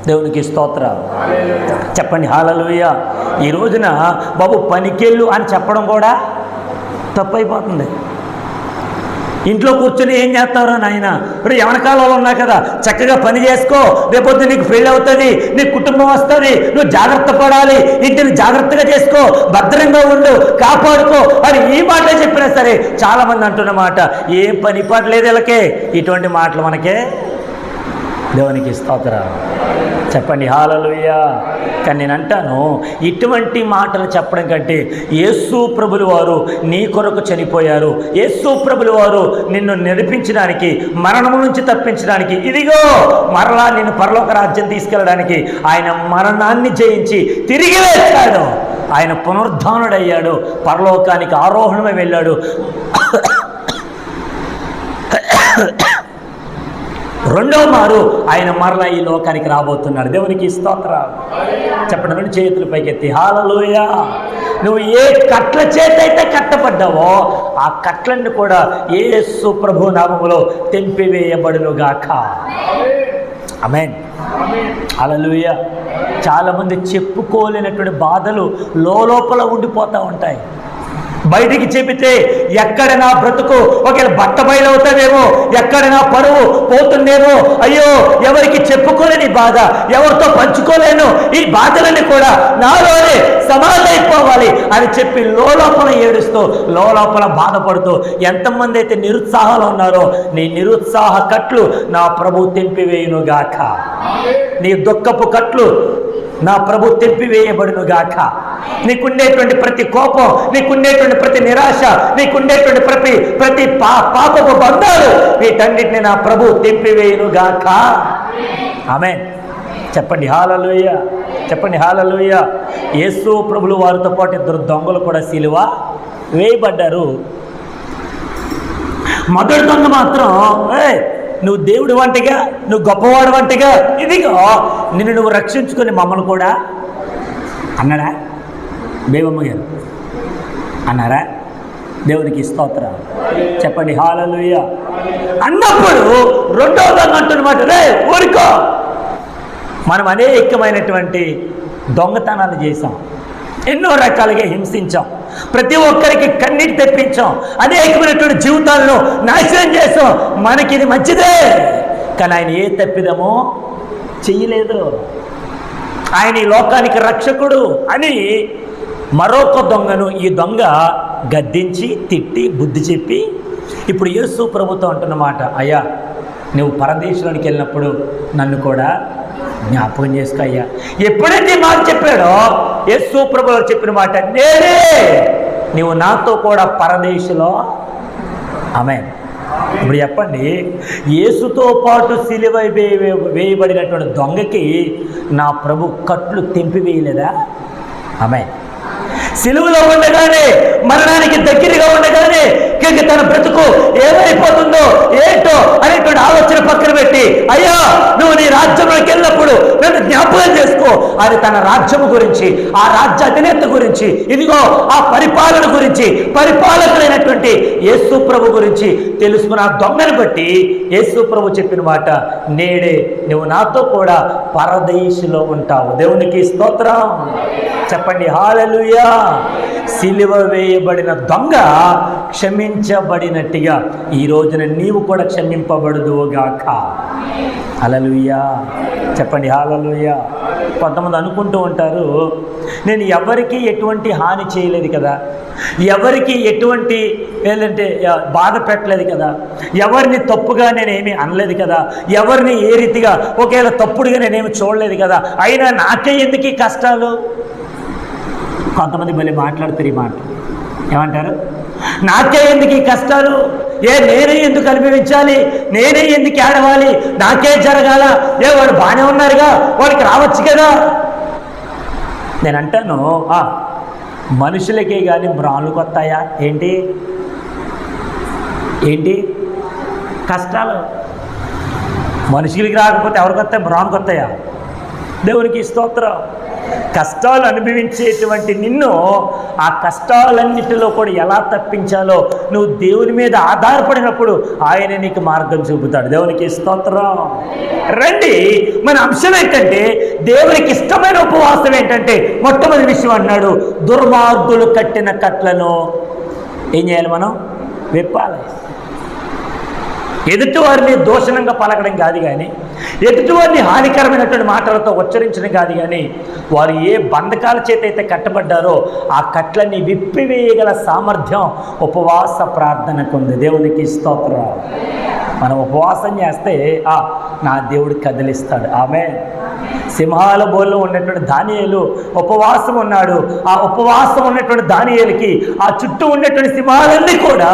దేవునికి స్తోత్రం. చెప్పండి హల్లెలూయా. ఈ రోజున బాబు పనికెళ్ళు అని చెప్పడం కూడా తప్పైపోతుంది. ఇంట్లో కూర్చొని ఏం చేస్తారో నాయన, ఇప్పుడు యవనకాలంలో ఉన్నా కదా, చక్కగా పని చేసుకో, రేపొద్దు నీకు పెళ్ళి అవుతుంది, నీకు కుటుంబం వస్తుంది, నువ్వు జాగ్రత్త పడాలి, ఇంటిని జాగ్రత్తగా చేసుకో, భద్రంగా ఉండు, కాపాడుకో అని ఈ మాటలే చెప్పినా సరే చాలామంది అంటున్న మాట, ఏం పని పాట లేదు వీళ్ళకే. ఇటువంటి మాటలు మనకే. దేవునికి స్తోత్రం. చెప్పండి హల్లెలూయా. కానీ నేను అంటాను, ఇటువంటి మాటలు చెప్పడం కంటే యేసు ప్రభులు వారు నీ కొరకు చనిపోయారు, యేసు ప్రభులు వారు నిన్ను నడిపించడానికి, మరణం నుంచి తప్పించడానికి, ఇదిగో మరలా నిన్ను పరలోక రాజ్యం తీసుకెళ్ళడానికి ఆయన మరణాన్ని జయించి తిరిగి వేశాడు. ఆయన పునరుద్ధానుడయ్యాడు, పరలోకానికి ఆరోహణమై వెళ్ళాడు. రెండవ మారు ఆయన మరలా ఈ లోకానికి రాబోతున్నాడు. దేవునికి స్తోత్రం. చెప్పండి, రెండు చేతుల పైకెత్తి హల్లెలూయా. నువ్వు ఏ కట్ల చేతైతే కట్టబడ్డావో ఆ కట్లన్నీ కూడా యేసు ప్రభు నామములో తెంపివేయబడునుగాక. ఆమేన్. హల్లెలూయా. చాలామంది చెప్పుకోలేనటువంటి బాధలు లోపల ఉండిపోతూ ఉంటాయి. బయటికి చెబితే ఎక్కడ నా బ్రతుకు ఒకవేళ బట్ట బయలవుతానేమో, ఎక్కడ నా పరువు పోతుందేమో, అయ్యో ఎవరికి చెప్పుకోలేని బాధ, ఎవరితో పంచుకోలేను, ఈ బాధలన్నీ కూడా నాలోనే సమాధైపోవాలి అని చెప్పి లోపల ఏడుస్తూ, లోపల బాధపడుతూ ఎంతమంది అయితే నిరుత్సాహాలు ఉన్నారో, నీ నిరుత్సాహ కట్లు నా ప్రభు తెంపివేయునుగాక. నీ దుఃఖపు కట్లు నా ప్రభు తెంపివేయబడునుగాక. నీకుండేటువంటి ప్రతి కోపం, నీకుండేటువంటి ప్రతి నిరాశ, నీకుండేటువంటి ప్రతి పాపపు బంధాలు, వీటన్నిటిని నా ప్రభు తెంపివేయునుగాక. ఆమేన్. చెప్పండి హల్లెలూయా. చెప్పండి హల్లెలూయా. యేసు ప్రభులు వారితో పాటు ఇద్దరు దొంగలు కూడా సిలువ వేయబడ్డారు. మొదటి దొంగ మాత్రం, నువ్వు దేవుడు వంటిగా, నువ్వు గొప్పవాడు వంటిగా, ఇదిగో నిన్ను నువ్వు రక్షించుకొని మమ్మల్ని కూడా అన్నాడా? దేవమ్మ గారు అన్నారా? దేవునికి స్తోత్రం. చెప్పండి హల్లెలూయా. అన్నప్పుడు రెండో దొంగ అంటున్నమాట, రే ఊరుకో, మనం అనేకమైనటువంటి దొంగతనాలు చేశాం, ఎన్నో రకాలుగా హింసించాం, ప్రతి ఒక్కరికి కన్నీటి తెప్పించాం, అనేకమైనటువంటి జీవితాలను నాశనం చేసాం. మనకి ఇది మంచిదే, కానీ ఆయన ఏ తప్పిదమో చెయ్యలేదు. ఆయన ఈ లోకానికి రక్షకుడు అని మరొక దొంగను ఈ దొంగ గద్దించి తిట్టి బుద్ధి చెప్పి ఇప్పుడు యేసు ప్రభుతో అంటున్నమాట, అయ్యా నువ్వు పరదేశంలోనికి వెళ్ళినప్పుడు నన్ను కూడా జ్ఞాపకం చేసుకో అయ్యా. ఎప్పుడైతే మాట చెప్పాడో యేసు ప్రభువు చెప్పిన మాట, నేనే నీవు నాతో కూడా పరదేశంలో. ఆమేన్. ఇప్పుడు చెప్పండి, యేసుతో పాటు సిలువ వేయబడినటువంటి దొంగకి నా ప్రభు కట్లు తెంపివేయలేదా? ఆమేన్. సిలువలో ఉండగానే, మరణానికి దగ్గరగా ఉండగానే తన బ్రతుకు ఏమైపోతుందో ఏంటో అనేటువంటి ఆలోచన పక్కన పెట్టి, అయ్యా నువ్వు నీ రాజ్యంలోకి వెళ్ళినప్పుడు నన్ను జ్ఞాపకం చేసుకో అని తన రాజ్యము గురించి, ఆ రాజ్య అధినేత గురించి, ఇదిగో ఆ పరిపాలన గురించి, పరిపాలకులైనటువంటి యేసు ప్రభు గురించి తెలుసుకున్న ఆ దొంగను బట్టి యేసు ప్రభు చెప్పిన మాట, నేడే నువ్వు నాతో కూడా పరదేశంలో ఉంటావు. దేవునికి స్తోత్రం. చెప్పండి హల్లెలూయా. సిలువ వేయబడిన దొంగ క్షమించబడినట్టుగా ఈ రోజున నీవు కూడా క్షమింపబడుదువుగాక. హల్లెలూయా. చెప్పండి హల్లెలూయా. కొంతమంది అనుకుంటూ ఉంటారు, నేను ఎవరికి ఎటువంటి హాని చేయలేదు కదా, ఎవరికి ఎటువంటి ఏంటంటే బాధ పెట్టలేదు కదా, ఎవరిని తప్పుగా నేనేమి అనలేదు కదా, ఎవరిని ఏ రీతిగా ఒకవేళ తప్పుడుగా నేనేమి చూడలేదు కదా, అయినా నాకే ఎందుకు ఈ కష్టాలు? కొంతమంది మళ్ళీ మాట్లాడుతారు ఈ మాట, ఏమంటారు? నాకే ఎందుకు ఈ కష్టాలు, నేనే ఎందుకు అనుభవించాలి, నేనే ఎందుకు ఏడవాలి, నాకే జరగాల, వాడు బాగానే ఉన్నారుగా, వాడికి రావచ్చు కదా. నేను అంటాను, మనుషులకే కానీ మ్రాన్లు కొత్తాయా ఏంటి? ఏంటి కష్టాలు? మనుషులకి రాకపోతే ఎవరికి వస్తాయి? మ్రాన్కి వస్తాయా? దేవునికి స్తోత్రం. కష్టాలు అనుభవించేటువంటి నిన్ను ఆ కష్టాలన్నిటిలో కూడా ఎలా తప్పించాలో నువ్వు దేవుని మీద ఆధారపడినప్పుడు ఆయన నీకు మార్గం చూపుతాడు. దేవునికి స్తోత్రం. రండి, మన అంశం ఏంటంటే దేవునికి ఇష్టమైన ఉపవాసం ఏంటంటే మొట్టమొదటి విషయం అన్నాడు, దుర్మార్గులు కట్టిన కట్లను ఏం చేయాలి? మనం విప్పాలి. ఎదుటివారిని దోషణంగా పలకడం కాదు కానీ, ఎదుటివారిని హానికరమైనటువంటి మాటలతో ఉచ్చరించడం కాదు కానీ, వారు ఏ బంధకాల చేత అయితే కట్టబడ్డారో ఆ కట్లని విప్పివేయగల సామర్థ్యం ఉపవాస ప్రార్థనకు ఉంది. దేవునికి స్తోత్రం. మనం ఉపవాసం చేస్తే నా దేవుడు కదిలిస్తాడు. ఆమేన్. సింహాల బోల్లో ఉన్నటువంటి దానియేలు ఉపవాసం ఉన్నాడు. ఆ ఉపవాసం ఉన్నటువంటి దానియేలుకి ఆ చుట్టూ ఉన్నటువంటి సింహాలన్నీ కూడా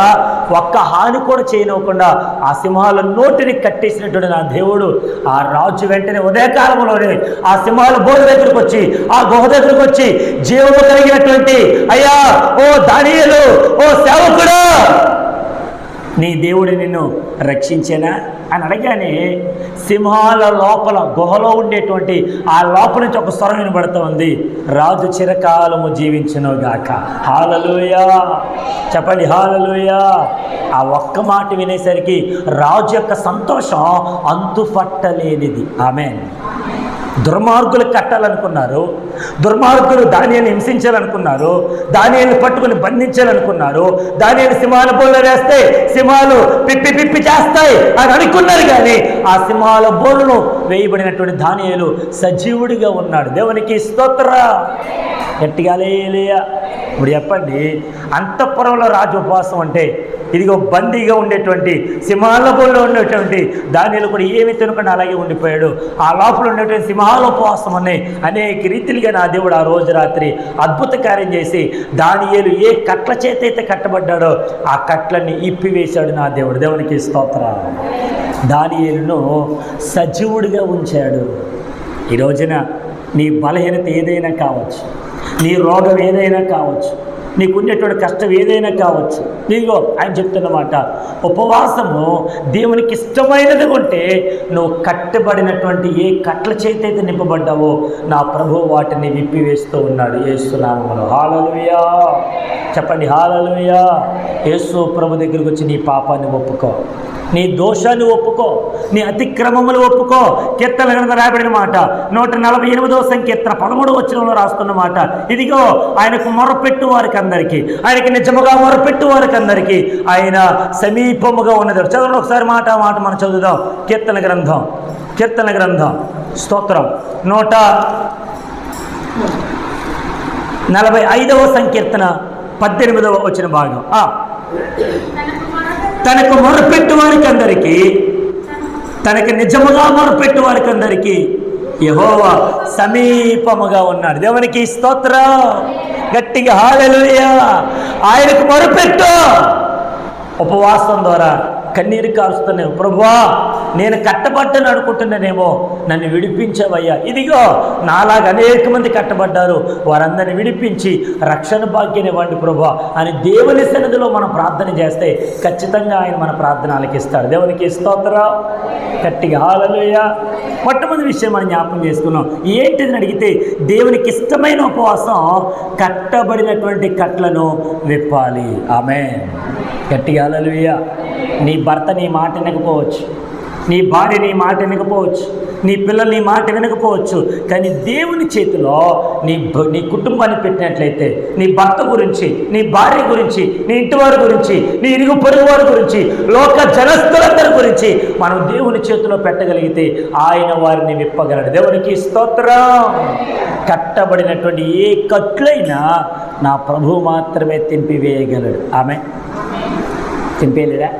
ఒక్క హాని కూడా చేయనివ్వకుండా ఆ సింహాల నోటిని కట్టేసినటువంటి నా దేవుడు, ఆ రాజు వెంటనే ఉదయకాలంలోనే ఆ సింహాల బోధ దగ్గరకు వచ్చి, ఆ గుహ దగ్గరకు వచ్చి, జీవము కలిగినటువంటి అయ్యా ఓ దానియేలు, ఓ సేవకుడా, నీ దేవుడు నిన్ను రక్షించేనా అని అడగానే సింహాల లోపల గుహలో ఉండేటువంటి ఆ లోపల నుంచి ఒక స్వరం వినబడుతూ ఉంది, రాజు చిరకాలము జీవించునుగాక. హల్లెలూయా. చెప్పండి హల్లెలూయా. ఆ ఒక్క మాట వినేసరికి రాజు యొక్క సంతోషం అంతుపట్టలేనిది. ఆమేన్. దుర్మార్గులు కట్టాలనుకున్నారు, దుర్మార్గులు దానిని హింసించాలనుకున్నారు, దానిని పట్టుకుని బంధించాలనుకున్నారు, దానిని సింహాల బోల్లో వేస్తే సింహాలు పిప్పి పిప్పి చేస్తాయి అని అనుకున్నారు. కానీ ఆ సింహాల బోలును వేయబడినటువంటి దానియేలు సజీవుడిగా ఉన్నాడు. దేవునికి స్తోత్రం. గట్టిగా హల్లెలూయా. ఇప్పుడు చెప్పండి, అంతఃపురంలో రాజు ఉపవాసం అంటే ఇదిగో బందీగా ఉండేటువంటి సింహాల బోల్లో ఉండేటువంటి దానియేలు కూడా ఏమి తినకుండా అలాగే ఉండిపోయాడు. ఆ లోపల ఉండేటువంటి సింహాల ఉపవాసం ఉన్నాయి. అనేక రీతిలుగా నా దేవుడు ఆ రోజు రాత్రి అద్భుత కార్యం చేసి దానియేలు ఏ కట్ల చేత అయితే కట్టబడ్డాడో ఆ కట్లన్నీ ఇప్పివేశాడు నా దేవుడు. దేవునికి స్తోత్రం. దానియేలును సజీవుడిగా ఉంచాడు. ఈ రోజున నీ బలహీనత ఏదైనా కావచ్చు, నీ రోగం ఏదైనా కావచ్చు, నీకున్నటువంటి కష్టం ఏదైనా కావచ్చు, నీగో ఆయన చెప్తున్నమాట, ఉపవాసము దేవునికి ఇష్టమైనది ఉంటే నువ్వు కట్టబడినటువంటి ఏ కట్ల చేతైతే నింపబడ్డావో నా ప్రభువు వాటిని విప్పివేస్తూ ఉన్నాడు యేసు నామములో. హల్లెలూయా. చెప్పండి హల్లెలూయా. యేసు ప్రభు దగ్గరికి వచ్చి నీ పాపాన్ని ఒప్పుకో, నీ దోషాన్ని ఒప్పుకో, నీ అతిక్రమములు ఒప్పుకో. కీర్తన గ్రంథం రాయబడిన మాట 148వ సంకీర్తన 13వ వచనంలో రాస్తున్న మాట, ఇదిగో ఆయనకు మొరపెట్టు వారికి అందరికీ, ఆయనకి నిజముగా మొరపెట్టు వారికి అందరికీ ఆయన సమీపముగా ఉన్నది. చదవండి ఒకసారి మాట మనం చదువుదాం. కీర్తన గ్రంథం స్తోత్రం 145వ సంకీర్తన 18వ వచన భాగం. తనకు మొరపెట్టు వారికి అందరికీ, తనకు నిజముగా మొరపెట్టు వారికి అందరికీ యెహోవా సమీపముగా ఉన్నాడు. దేవునికి స్తోత్రం. గట్టిగా హల్లెలూయా. ఆయనకు మొరపెట్టు. ఉపవాసం ద్వారా కన్నీరు కారుస్తున్నావు, ప్రభువా నేను కట్టబడ్డాను అనుకుంటున్నానేమో, నన్ను విడిపించవయ్యా. ఇదిగో నాలాగా అనేక మంది కట్టబడ్డారు, వారందరిని విడిపించి రక్షణ భాగ్యాన్ని ఇవ్వండి ప్రభువా అని దేవుని సన్నిధిలో మనం ప్రార్థన చేస్తే ఖచ్చితంగా ఆయన మన ప్రార్థన ఆలకిస్తాడు. దేవునికి స్తోత్రం. గట్టిగా హల్లెలూయా. మొట్టమొదటి విషయం మనం జ్ఞాపకం చేసుకున్నాం. ఏంటిదని అడిగితే దేవునికి ఇష్టమైన ఉపవాసం కట్టబడినటువంటి కట్లను విప్పాలి. ఆమేన్. గట్టిగా హల్లెలూయా. నీ భర్త నీ మాట వినకపోవచ్చు, నీ భార్య నీ మాట వినకపోవచ్చు, నీ పిల్లలు నీ మాట వినకపోవచ్చు, కానీ దేవుని చేతిలో నీ కుటుంబాన్ని పెట్టినట్లయితే నీ భర్త గురించి, నీ భార్య గురించి, నీ ఇంటి వారి గురించి, నీ ఇరుగు పొరుగు వారి గురించి, లోక జనస్తులందరి గురించి మనం దేవుని చేతిలో పెట్టగలిగితే ఆయన వారిని విప్పగలడు. దేవునికి స్తోత్రం. కట్టబడినటువంటి ఏ కట్లైనా నా ప్రభువు మాత్రమే తెంపివేయగలడు. ఆమె తెంపేయలేడా?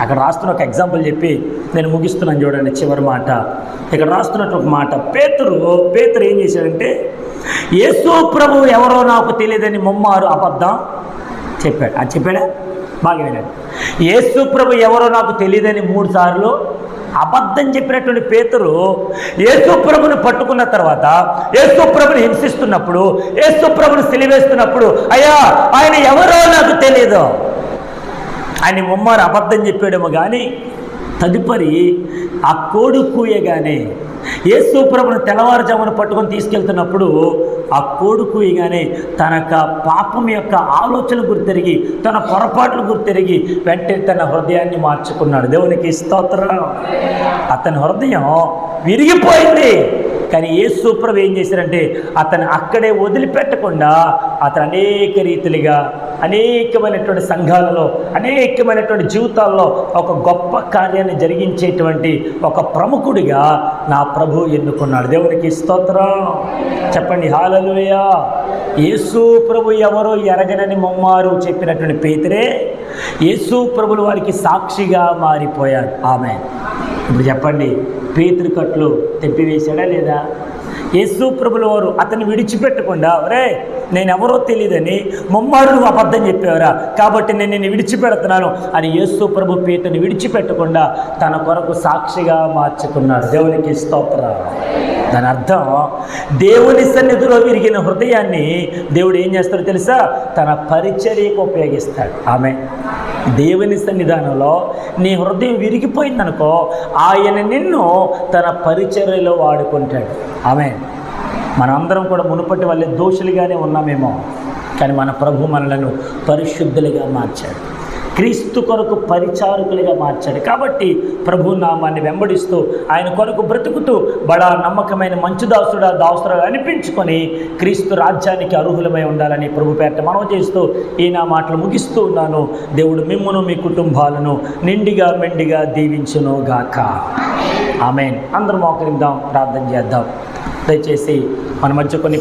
అక్కడ రాస్తున్న ఒక ఎగ్జాంపుల్ చెప్పి నేను ముగిస్తున్నాను. చూడండి చివరి మాట. ఇక్కడ రాస్తున్నట్టు ఒక మాట, పేతురు ఏం చేశాడంటే యేసు ప్రభువు ఎవరో నాకు తెలియదని ముమ్మారు అబద్ధం చెప్పాడు. అది చెప్పాడా? బాగా విన్నాడు. యేసు ప్రభు ఎవరో నాకు తెలియదని 3 సార్లు అబద్ధం చెప్పినటువంటి పేతురు యేసు ప్రభుని పట్టుకున్న తర్వాత, యేసు ప్రభుని హింసిస్తున్నప్పుడు, యేసు ప్రభుని సిలివేస్తున్నప్పుడు, అయ్యా ఆయన ఎవరో నాకు తెలియదు ఆయన ముమ్మారు అబద్ధం చెప్పాడేమో కానీ తదుపరి ఆ కోడి కూయగానే యేసు ప్రభువును తెల్లవారుజామున పట్టుకొని తీసుకెళ్తున్నప్పుడు ఆ కోడి కూయగానే తన పాపం యొక్క ఆలోచన గుర్తెరిగి, తన పొరపాట్లు గుర్తెరిగి వెంటనే తన హృదయాన్ని మార్చుకున్నాడు. దేవునికి స్తోత్రం. అతని హృదయం విరిగిపోయింది. కానీ యేసు ప్రభు ఏం చేశారంటే అతను అక్కడే వదిలిపెట్టకుండా అతను అనేక రీతిలుగా అనేకమైనటువంటి సంఘాలలో అనేకమైనటువంటి జీవితాల్లో ఒక గొప్ప కార్యాన్ని జరిగించేటువంటి ఒక ప్రముఖుడిగా నా ప్రభు ఎన్నుకున్నాడు. దేవునికి స్తోత్రం. చెప్పండి హల్లెలూయా. యేసు ప్రభు ఎవరో ఎరగనని ముమ్మారు చెప్పినటువంటి పేతురే యేసు ప్రభుల వారికి సాక్షిగా మారిపోయాడు. ఆమేన్. ఇప్పుడు చెప్పండి, పేతురు కట్లు తెప్పివేశాడా లేదా? యేసు ప్రభుల వారు అతన్ని విడిచిపెట్టకుండా, ఒరే నేనెవరో తెలియదని ముమ్మారు నువ్వు అబద్ధం చెప్పేవరా, కాబట్టి నేను నిన్ను విడిచిపెడుతున్నాను అని యేసు ప్రభు పేతుని విడిచిపెట్టకుండా తన కొరకు సాక్షిగా మార్చుకున్నాడు. దేవునికి స్తోత్రం. దాని అర్థం దేవుని సన్నిధిలో విరిగిన హృదయాన్ని దేవుడు ఏం చేస్తాడో తెలుసా? తన పరిచర్యకు ఉపయోగిస్తాడు. ఆమె దేవుని సన్నిధానంలో నీ హృదయం విరిగిపోయిందనుకో, ఆయన నిన్ను తన పరిచర్యలో వాడుకుంటాడు. ఆమె మనందరం కూడా మునుపటి వల్లే దోషులుగానే ఉన్నామేమో, కానీ మన ప్రభు మనలను పరిశుద్ధులుగా మార్చాడు, క్రీస్తు కొరకు పరిచారకులుగా మార్చాడు. కాబట్టి ప్రభు నామాన్ని వెంబడిస్తూ ఆయన కొరకు బ్రతుకుతూ బడా నమ్మకమైన మంచు దాసుడా దాసుడా అనిపించుకొని క్రీస్తు రాజ్యానికి అర్హులమై ఉండాలని ప్రభు పేరిట మనవి చేస్తూ ఈ నా మాటలు ముగిస్తూ ఉన్నాను. దేవుడు మిమ్మును మీ కుటుంబాలను నిండిగా మెండిగా దీవించును గాక. ఆమేన్. అందరం మోకరిద్దాం, ప్రార్థన చేద్దాం. దయచేసి మన మధ్య కొన్ని